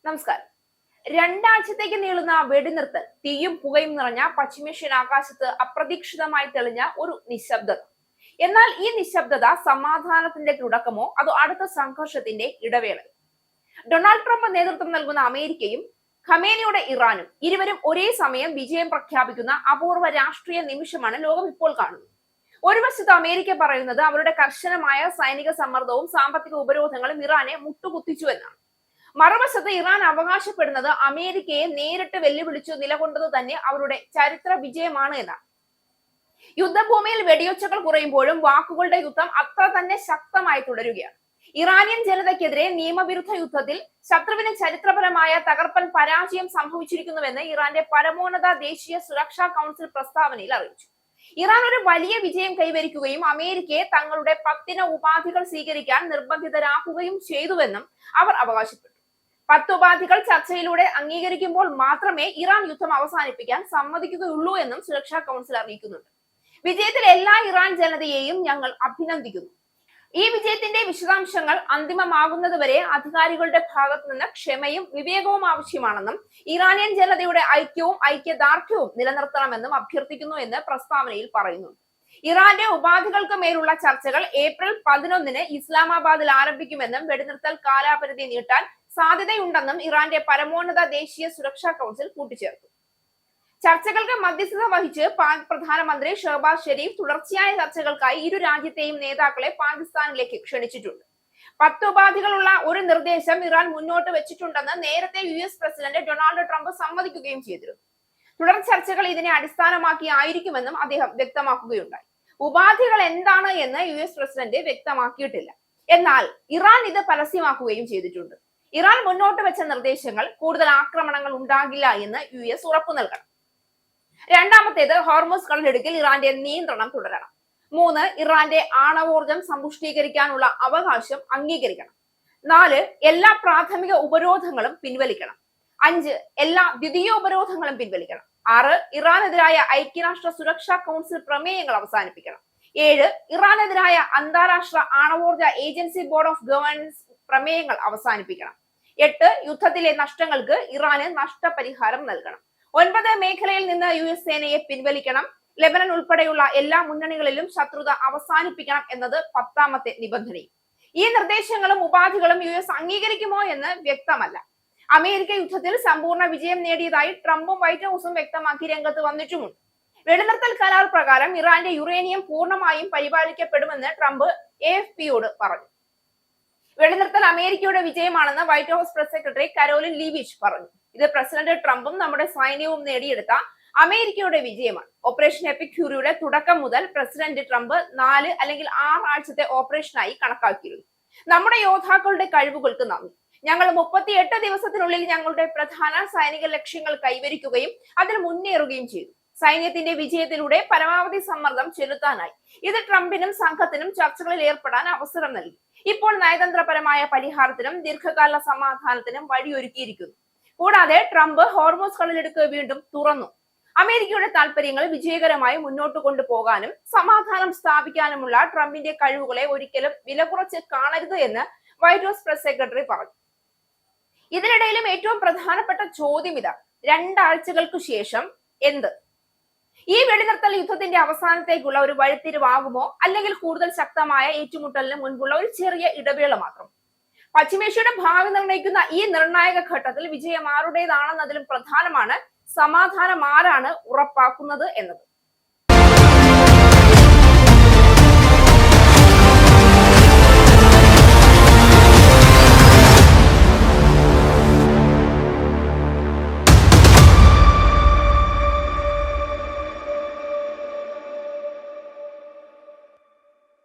നമസ്കാരം. രണ്ടാഴ്ചത്തേക്ക് നീളുന്ന വെടിനിർത്തൽ തീയും പുകയും നിറഞ്ഞ പശ്ചിമേഷ്യൻ ആകാശത്ത് അപ്രതീക്ഷിതമായി തെളിഞ്ഞ ഒരു നിശബ്ദത. എന്നാൽ ഈ നിശബ്ദത സമാധാനത്തിന്റെ തുടക്കമോ അതോ അടുത്ത സംഘർഷത്തിന്റെ ഇടവേളയോ? ഡൊണാൾഡ് ട്രംപ് നേതൃത്വം നൽകുന്ന അമേരിക്കയും ഖമേനിയുടെ ഇറാനും ഇരുവരും ഒരേ സമയം വിജയം പ്രഖ്യാപിക്കുന്ന അപൂർവ രാഷ്ട്രീയ നിമിഷമാണ് ലോകം ഇപ്പോൾ കാണുന്നത്. ഒരു വശത്ത് അമേരിക്ക പറയുന്നത് അവരുടെ കർശനമായ സൈനിക സമ്മർദ്ദവും സാമ്പത്തിക ഉപരോധങ്ങളും ഇറാനെ മുട്ടുകുത്തിച്ചു എന്നാണ്. മറുവശത്ത് ഇറാൻ അവകാശപ്പെടുന്നത് അമേരിക്കയെ നേരിട്ട് വെല്ലുവിളിച്ചു നിലകൊണ്ടത് തന്നെ അവരുടെ ചരിത്ര വിജയമാണ് എന്നാണ്. യുദ്ധഭൂമിയിൽ വെടിയൊച്ചകൾ കുറയുമ്പോഴും വാക്കുകളുടെ യുദ്ധം അത്ര തന്നെ ശക്തമായി തുടരുകയാണ്. ഇറാനിയൻ ജനതയ്ക്കെതിരെ നിയമവിരുദ്ധ യുദ്ധത്തിൽ ശത്രുവിന് ചരിത്രപരമായ തകർപ്പൻ പരാജയം സംഭവിച്ചിരിക്കുന്നുവെന്ന് ഇറാന്റെ പരമോന്നത ദേശീയ സുരക്ഷാ കൗൺസിൽ പ്രസ്താവനയിൽ അറിയിച്ചു. ഇറാൻ ഒരു വലിയ വിജയം കൈവരിക്കുകയും അമേരിക്കയെ തങ്ങളുടെ പത്തിന ഉപാധികൾ സ്വീകരിക്കാൻ നിർബന്ധിതരാക്കുകയും ചെയ്തുവെന്നും അവർ അവകാശപ്പെട്ടു. 10 ഉപാധികൾ ചർച്ചയിലൂടെ അംഗീകരിക്കുമ്പോൾ മാത്രമേ ഇറാൻ യുദ്ധം അവസാനിപ്പിക്കാൻ സമ്മതിക്കുകയുള്ളൂ എന്നും സുരക്ഷാ കൗൺസിൽ അറിയിക്കുന്നുണ്ട്. വിജയത്തിൽ എല്ലാ ഇറാൻ ജനതയെയും ഞങ്ങൾ അഭിനന്ദിക്കുന്നു. ഈ വിജയത്തിന്റെ വിശദാംശങ്ങൾ അന്തിമമാകുന്നതുവരെ അധികാരികളുടെ ഭാഗത്തു നിന്ന് ക്ഷമയും വിവേകവും ആവശ്യമാണെന്നും ഇറാനിയൻ ജനതയുടെ ഐക്യവും ഐക്യദാർഢ്യവും നിലനിർത്തണമെന്നും അഭ്യർത്ഥിക്കുന്നു എന്ന് പ്രസ്താവനയിൽ പറയുന്നുണ്ട്. ഇറാന്റെ ഉപാധികൾക്ക് മേലുള്ള ചർച്ചകൾ ഏപ്രിൽ 11-ന് ഇസ്ലാമാബാദിൽ ആരംഭിക്കുമെന്നും വെടിനിർത്തൽ കാലാപരിധി നീട്ടാൻ സാധ്യതയുണ്ടെന്നും ഇറാന്റെ പരമോന്നത ദേശീയ സുരക്ഷാ കൗൺസിൽ കൂട്ടിച്ചേർത്തു. ചർച്ചകൾക്ക് മധ്യസ്ഥത വഹിച്ച് പാക് പ്രധാനമന്ത്രി ഷഹബാസ് ഷെരീഫ് തുടർച്ചയായ ചർച്ചകൾക്കായി ഇരു രാജ്യത്തെയും നേതാക്കളെ പാകിസ്ഥാനിലേക്ക് ക്ഷണിച്ചിട്ടുണ്ട്. 10 ഉപാധികളുള്ള ഒരു നിർദ്ദേശം ഇറാൻ മുന്നോട്ട് വെച്ചിട്ടുണ്ടെന്ന് നേരത്തെ US പ്രസിഡന്റ് ഡൊണാൾഡ് ട്രംപ് സമ്മതിക്കുകയും ചെയ്തിരുന്നു. തുടർ ചർച്ചകൾ ഇതിനെ അടിസ്ഥാനമാക്കി ആയിരിക്കുമെന്നും അദ്ദേഹം വ്യക്തമാക്കുകയുണ്ടായി. ഉപാധികൾ എന്താണ് എന്ന് US പ്രസിഡന്റ് വ്യക്തമാക്കിയിട്ടില്ല. എന്നാൽ ഇറാൻ ഇത് പരസ്യമാക്കുകയും ചെയ്തിട്ടുണ്ട്. ഇറാൻ മുന്നോട്ട് വെച്ച നിർദ്ദേശങ്ങൾ കൂടുതൽ ആക്രമണങ്ങൾ ഉണ്ടാകില്ല എന്ന് US ഉറപ്പു നൽകണം. രണ്ടാമത്തേത്, ഹോർമുസ് കടലിടുക്കിൽ ഇറാന്റെ നിയന്ത്രണം തുടരണം. 3, ഇറാന്റെ ആണവോർജം സമ്പുഷ്ടീകരിക്കാനുള്ള അവകാശം അംഗീകരിക്കണം. 4, എല്ലാ പ്രാഥമിക ഉപരോധങ്ങളും പിൻവലിക്കണം. 5, എല്ലാ ദ്വിതീയ ഉപരോധങ്ങളും പിൻവലിക്കണം. 6, ഇറാനെതിരായ ഐക്യരാഷ്ട്ര സുരക്ഷാ കൗൺസിൽ പ്രമേയങ്ങൾ അവസാനിപ്പിക്കണം. 7, ഇറാനെതിരായ അന്താരാഷ്ട്ര ആണവോർജ ഏജൻസി ബോർഡ് ഓഫ് ഗവേണൻസ് പ്രമേയങ്ങൾ അവസാനിപ്പിക്കണം. 8, യുദ്ധത്തിലെ നഷ്ടങ്ങൾക്ക് ഇറാന് നഷ്ടപരിഹാരം നൽകണം. 9, മേഖലയിൽ നിന്ന് US സേനയെ പിൻവലിക്കണം. ലെബനൻ ഉൾപ്പെടെയുള്ള എല്ലാ മുന്നണികളിലും ശത്രുത അവസാനിപ്പിക്കണം എന്നത് 10ാമത്തെ നിബന്ധനയും. ഈ നിർദ്ദേശങ്ങളും ഉപാധികളും US അംഗീകരിക്കുമോ എന്ന് വ്യക്തമല്ല. അമേരിക്ക യുദ്ധത്തിൽ സമ്പൂർണ്ണ വിജയം നേടിയതായി ട്രംപും വൈറ്റ് ഹൌസും വ്യക്തമാക്കി രംഗത്ത് വന്നിട്ടുമുണ്ട്. വെടിനിർത്തൽ കരാർ പ്രകാരം ഇറാന്റെ യുറേനിയം പൂർണ്ണമായും പരിപാലിക്കപ്പെടുമെന്ന് ട്രംപ് AFPയോട് പറഞ്ഞു. വെടിനിർത്തൽ അമേരിക്കയുടെ വിജയമാണെന്ന് White House press secretary Karoline Leavitt പറഞ്ഞു. ഇത് പ്രസിഡന്റ് ട്രംപും നമ്മുടെ സൈന്യവും നേടിയെടുത്ത അമേരിക്കയുടെ വിജയമാണ്. ഓപ്പറേഷൻ എപ്പിക് ഫ്യൂറിയുടെ തുടക്കം മുതൽ പ്രസിഡന്റ് ട്രംപ് 4 അല്ലെങ്കിൽ 6 ആഴ്ചത്തെ ഓപ്പറേഷനായി കണക്കാക്കിയിരുന്നു. നമ്മുടെ യോദ്ധാക്കളുടെ കഴിവുകൾക്ക് നന്ദി. ഞങ്ങൾ 38 ദിവസത്തിനുള്ളിൽ ഞങ്ങളുടെ പ്രധാന സൈനിക ലക്ഷ്യങ്ങൾ കൈവരിക്കുകയും അതിൽ മുന്നേറുകയും ചെയ്തു. സൈന്യത്തിന്റെ വിജയത്തിലൂടെ പരമാവധി സമ്മർദ്ദം ചെലുത്താനായി. ഇത് ട്രംപിനും സംഘത്തിനും ചർച്ചകളിൽ ഏർപ്പെടാൻ അവസരം നൽകി. ഇപ്പോൾ നയതന്ത്രപരമായ പരിഹാരത്തിനും ദീർഘകാല സമാധാനത്തിനും വഴിയൊരുക്കിയിരിക്കുന്നു. കൂടാതെ ട്രംപ് ഹോർമുസ് കടലിടുക്ക് വീണ്ടും തുറന്നു. അമേരിക്കയുടെ താൽപര്യങ്ങൾ വിജയകരമായി മുന്നോട്ട് കൊണ്ടുപോകാനും സമാധാനം സ്ഥാപിക്കാനുമുള്ള ട്രംപിന്റെ കഴിവുകളെ ഒരിക്കലും വില കുറച്ച് കാണരുത് എന്ന് വൈറ്റ് ഹൌസ് പ്രസ് സെക്രട്ടറി പറഞ്ഞു. ഇതിനിടയിലും ഏറ്റവും പ്രധാനപ്പെട്ട ചോദ്യം ഇതാണ്: 2 ആഴ്ചകൾക്കു ശേഷം എന്ത്? ഈ വെടിനിർത്തൽ യുദ്ധത്തിന്റെ അവസാനത്തേക്കുള്ള ഒരു വഴിത്തിരിവാകുമോ, അല്ലെങ്കിൽ കൂടുതൽ ശക്തമായ ഏറ്റുമുട്ടലിന് മുൻപുള്ള ഒരു ചെറിയ ഇടവേള മാത്രം? പശ്ചിമേഷ്യയുടെ ഭാവി നിർണ്ണയിക്കുന്ന ഈ നിർണായക ഘട്ടത്തിൽ വിജയം ആരുടേതാണെന്നതിലും പ്രധാനമാണ് സമാധാനം ആരാണ് ഉറപ്പാക്കുന്നത് എന്നത്.